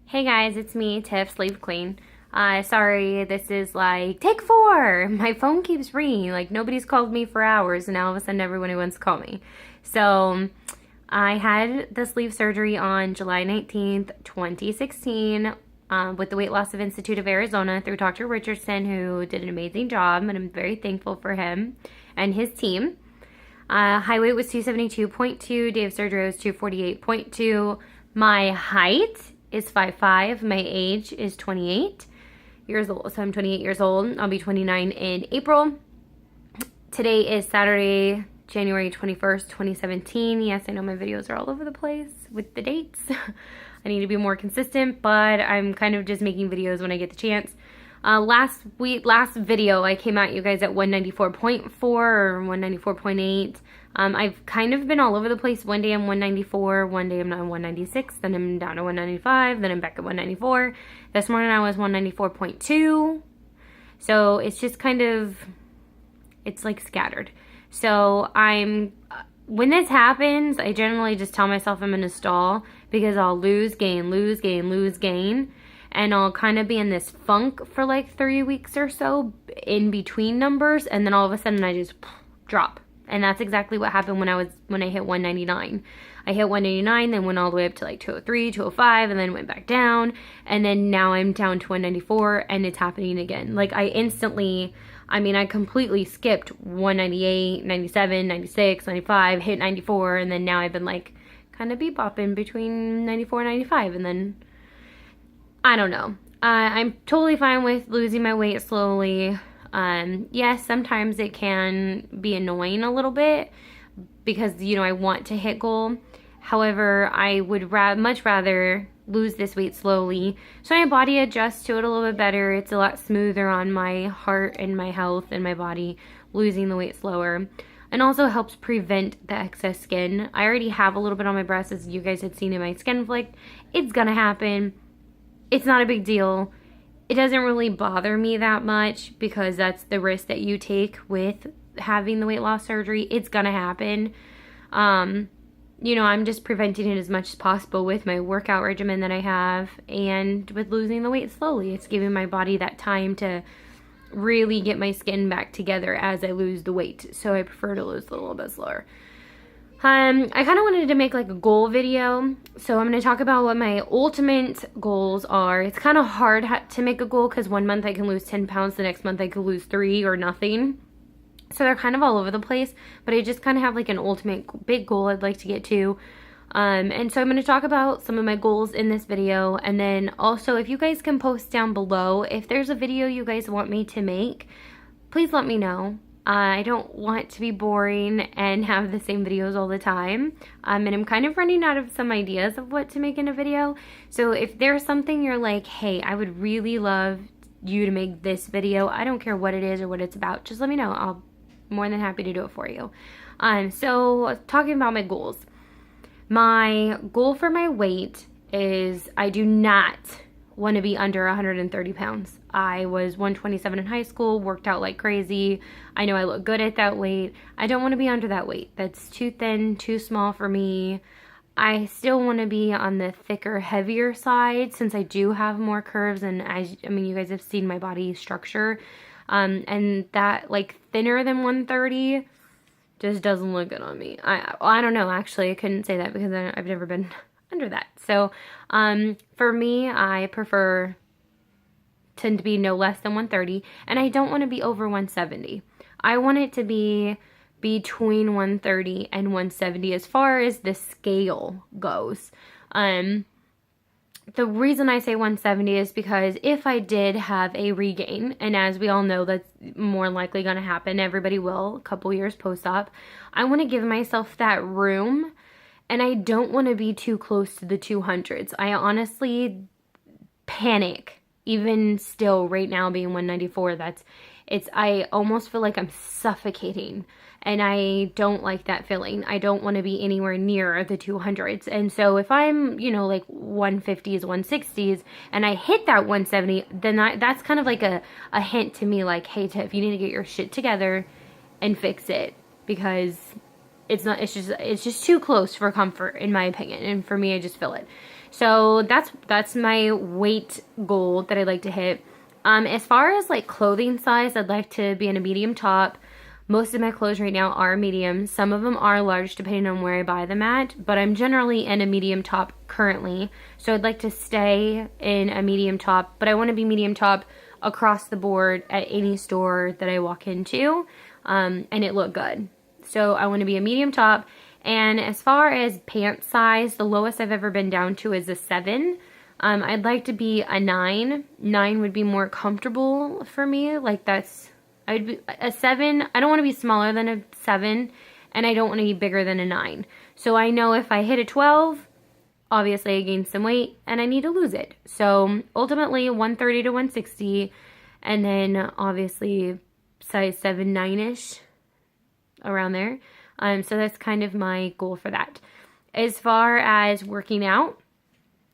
Hey guys, it's me, Tiff, Slave Queen. Sorry, this is like take 4. My phone keeps ringing, like nobody's called me for hours, and now all of a sudden everybody wants to call me. So, I had the sleeve surgery on July 19th, 2016, with the Weight Loss of Institute of Arizona through Dr. Richardson, who did an amazing job, and I'm very thankful for him and his team. High weight was 272.2, day of surgery was 248.2. My height is 5'5". My age is 28 years old. So I'm 28 years old. I'll be 29 in April. Today is Saturday, January 21st, 2017. Yes, I know my videos are all over the place with the dates. I need to be more consistent, but I'm kind of just making videos when I get the chance. Last video, I came at you guys at 194.4 or 194.8. I've kind of been all over the place. One day I'm 194, one day I'm on 196, then I'm down to 195, then I'm back at 194. This morning I was 194.2. So it's just kind of, it's like scattered. So when this happens, I generally just tell myself I'm in a stall because I'll lose, gain, lose, gain, lose, gain. And I'll kind of be in this funk for like 3 weeks or so in between numbers, and then all of a sudden I just drop. And that's exactly what happened when I hit 199. I hit 199, then went all the way up to like 203, 205, and then went back down. And then now I'm down to 194, and it's happening again. Like I completely skipped 198, 97, 96, 95, hit 94, and then now I've been like kind of bebopping between 94 and 95, and then I don't know. I'm totally fine with losing my weight slowly. Yes, sometimes it can be annoying a little bit because, I want to hit goal. However, I would much rather lose this weight slowly so my body adjusts to it a little bit better. It's a lot smoother on my heart and my health and my body losing the weight slower. And also helps prevent the excess skin. I already have a little bit on my breasts, as you guys had seen in my skin flick. It's gonna happen. It's not a big deal. It doesn't really bother me that much because that's the risk that you take with having the weight loss surgery. It's gonna happen. I'm just preventing it as much as possible with my workout regimen that I have and with losing the weight slowly. It's giving my body that time to really get my skin back together as I lose the weight. So I prefer to lose a little bit slower. I kind of wanted to make like a goal video, so I'm going to talk about what my ultimate goals are. It's kind of hard to make a goal because one month I can lose 10 pounds, the next month I could lose 3 or nothing. So they're kind of all over the place, but I just kind of have like an ultimate big goal I'd like to get to. And so I'm going to talk about some of my goals in this video, and then also if you guys can post down below, if there's a video you guys want me to make, please let me know. I don't want to be boring and have the same videos all the time. And I'm kind of running out of some ideas of what to make in a video. So if there's something you're like, hey, I would really love you to make this video, I don't care what it is or what it's about, just let me know. I'll be more than happy to do it for you. So talking about my goals. My goal for my weight is I do not want to be under 130 pounds. I was 127 in high school, worked out like crazy. I know I look good at that weight. I don't want to be under that weight. That's too thin, too small for me. I still want to be on the thicker, heavier side since I do have more curves, and you guys have seen my body structure. And that like thinner than 130 just doesn't look good on me. I don't know, actually. I couldn't say that because I've never been under that. So for me, I prefer to be no less than 130, and I don't want to be over 170. I want it to be between 130 and 170 as far as the scale goes. The reason I say 170 is because if I did have a regain, and as we all know that's more likely going to happen, everybody will a couple years post-op, I want to give myself that room. And I don't want to be too close to the 200s. I honestly panic, even still right now being 194. I almost feel like I'm suffocating. And I don't like that feeling. I don't want to be anywhere near the 200s. And so if I'm, like 150s, 160s, and I hit that 170, then that's kind of like a hint to me like, hey, Tiff, you need to get your shit together and fix it. Because it's just too close for comfort in my opinion, and for me, I just feel it. So that's my weight goal that I'd like to hit. As far as like clothing size, I'd like to be in a medium top. Most of my clothes right now are medium. Some of them are large depending on where I buy them at, but I'm generally in a medium top currently. So I'd like to stay in a medium top, but I want to be medium top across the board at any store that I walk into, and it look good. So I want to be a medium top. And as far as pant size, the lowest I've ever been down to is a 7. I'd like to be a 9. 9 would be more comfortable for me. Like I'd be a 7. I don't want to be smaller than a 7, and I don't want to be bigger than a 9. So I know if I hit a 12, obviously I gain some weight and I need to lose it. So ultimately 130 to 160, and then obviously size 7, 9-ish, around there. So that's kind of my goal for that. As far as working out,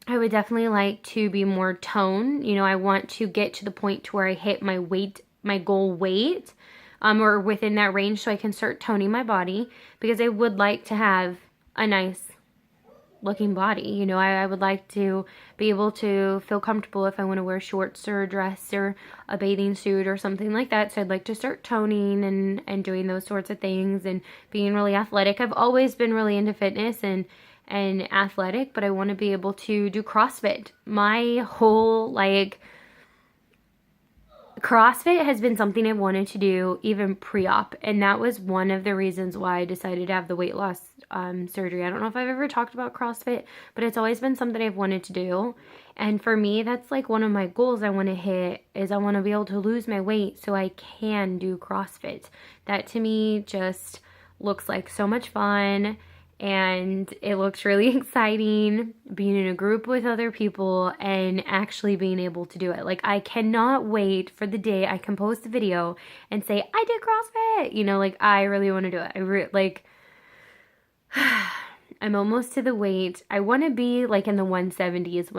I would definitely like to be more toned. You know, I want to get to the point to where I hit my weight, my goal weight, or within that range, so I can start toning my body, because I would like to have a nice looking body. You know, I would like to be able to feel comfortable if I want to wear shorts or a dress or a bathing suit or something like that. So I'd like to start toning and doing those sorts of things and being really athletic. I've always been really into fitness and athletic, but I want to be able to do CrossFit. My whole CrossFit has been something I wanted to do even pre-op, and that was one of the reasons why I decided to have the weight loss surgery. I don't know if I've ever talked about CrossFit, but it's always been something I've wanted to do. And for me, that's like one of my goals I want to hit, is I want to be able to lose my weight so I can do CrossFit. That to me just looks like so much fun. And it looks really exciting being in a group with other people and actually being able to do it. Like, I cannot wait for the day I can post a video and say, I did CrossFit. You know, like, I really want to do it. I'm almost to the weight. I want to be like in the 170s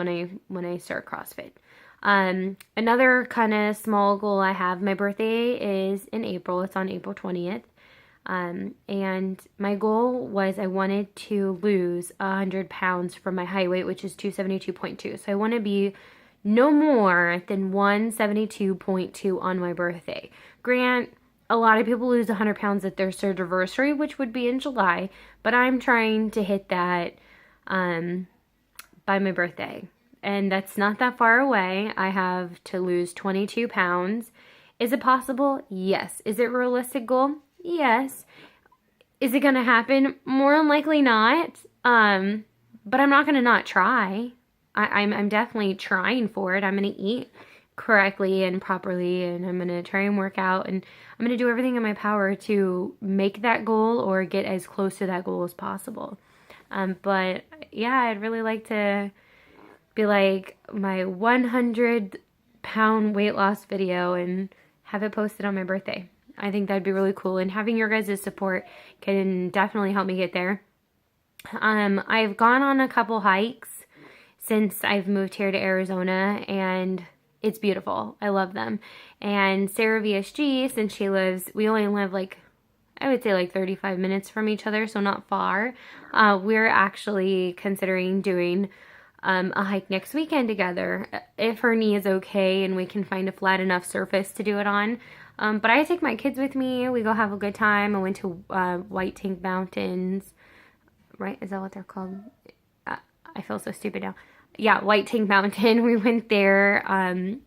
when I start CrossFit. Another kind of small goal I have, my birthday is in April. It's on April 20th. And my goal was I wanted to lose 100 pounds from my height weight, which is 272.2. So I want to be no more than 172.2 on my birthday. Grant, a lot of people lose 100 pounds at their third anniversary, which would be in July, but I'm trying to hit that, by my birthday. And that's not that far away. I have to lose 22 pounds. Is it possible? Yes. Is it a realistic goal? Yes. Is it going to happen? More than likely not. But I'm not going to not try. I'm definitely trying for it. I'm going to eat correctly and properly, and I'm going to try and work out, and I'm going to do everything in my power to make that goal or get as close to that goal as possible. But yeah, I'd really like to be like my 100-pound weight loss video and have it posted on my birthday. I think that'd be really cool, and having your guys' support can definitely help me get there. I've gone on a couple hikes since I've moved here to Arizona, and it's beautiful. I love them. And Sarah VSG, since we only live I would say 35 minutes from each other, so not far. We're actually considering doing a hike next weekend together, if her knee is okay and we can find a flat enough surface to do it on. But I take my kids with me. We go have a good time. I went to White Tank Mountains, right? Is that what they're called? I feel so stupid now. Yeah, White Tank Mountain. We went there.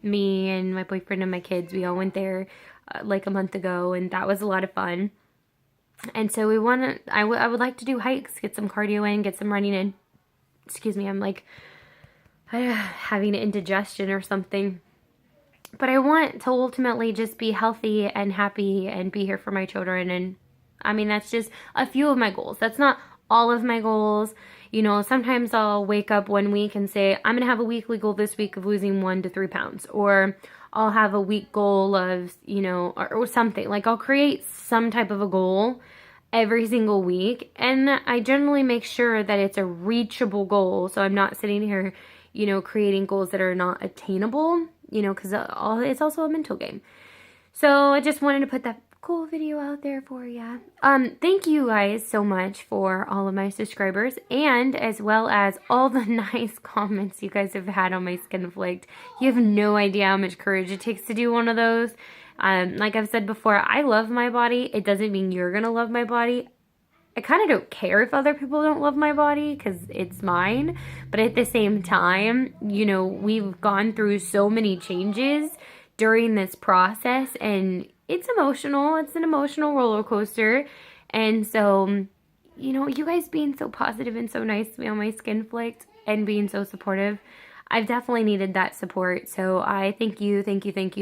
Me and my boyfriend and my kids, we all went there a month ago, and that was a lot of fun. And so I would like to do hikes, get some cardio in, get some running in. Excuse me, I'm having indigestion or something. But I want to ultimately just be healthy and happy and be here for my children. And I mean, that's just a few of my goals. That's not all of my goals. You know, sometimes I'll wake up one week and say, I'm going to have a weekly goal this week of losing 1 to 3 pounds. Or I'll have a week goal of, or something. I'll create some type of a goal every single week. And I generally make sure that it's a reachable goal. So I'm not sitting here, creating goals that are not attainable. Because it's also a mental game. So I just wanted to put that cool video out there for ya. Thank you guys so much for all of my subscribers, and as well as all the nice comments you guys have had on my Skinflicked. You have no idea how much courage it takes to do one of those. Like I've said before, I love my body. It doesn't mean you're gonna love my body. I kind of don't care if other people don't love my body because it's mine. But at the same time, you know, we've gone through so many changes during this process, and it's emotional. It's an emotional roller coaster. And so, you know, you guys being so positive and so nice to me on my Skinflicked and being so supportive, I've definitely needed that support. So I thank you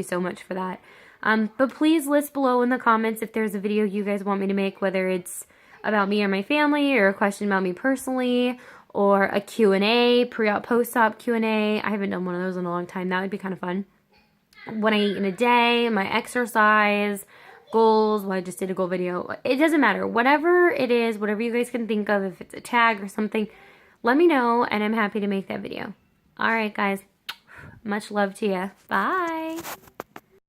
so much for that. But please list below in the comments if there's a video you guys want me to make, whether it's about me or my family, or a question about me personally, or a Q&A, pre-op, post-op Q&A. I haven't done one of those in a long time. That would be kind of fun. What I eat in a day, my exercise, goals. Well, I just did a goal video. It doesn't matter. Whatever it is, whatever you guys can think of, if it's a tag or something, let me know, and I'm happy to make that video. All right, guys. Much love to you. Bye.